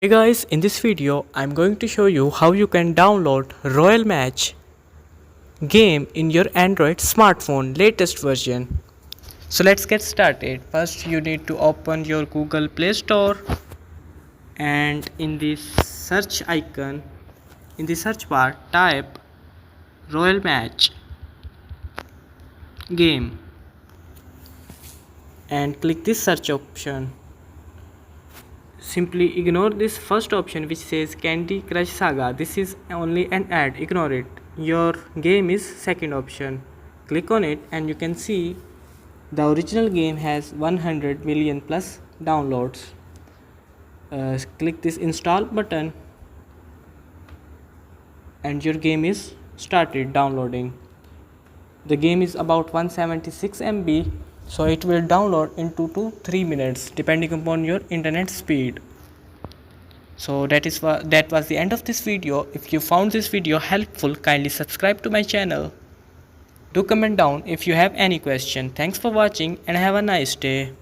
Hey guys, in this video I'm going to show you how you can download Royal Match game in your Android smartphone latest version. So let's get started. First you need to open your Google Play Store and in the search icon in the search bar type Royal Match game and click this search option. Simply ignore this first option which says Candy Crush Saga. This is only an ad, ignore it. Your game is second option. Click on it and you can see the original game has 100 million plus downloads. Click this install button and your game is started downloading. The game is about 176 MB, so it will download in 2 to 3 minutes depending upon your internet speed. So that was the end of this video. If you found this video helpful, kindly subscribe to my channel. Do comment down if you have any question. Thanks for watching and have a nice day.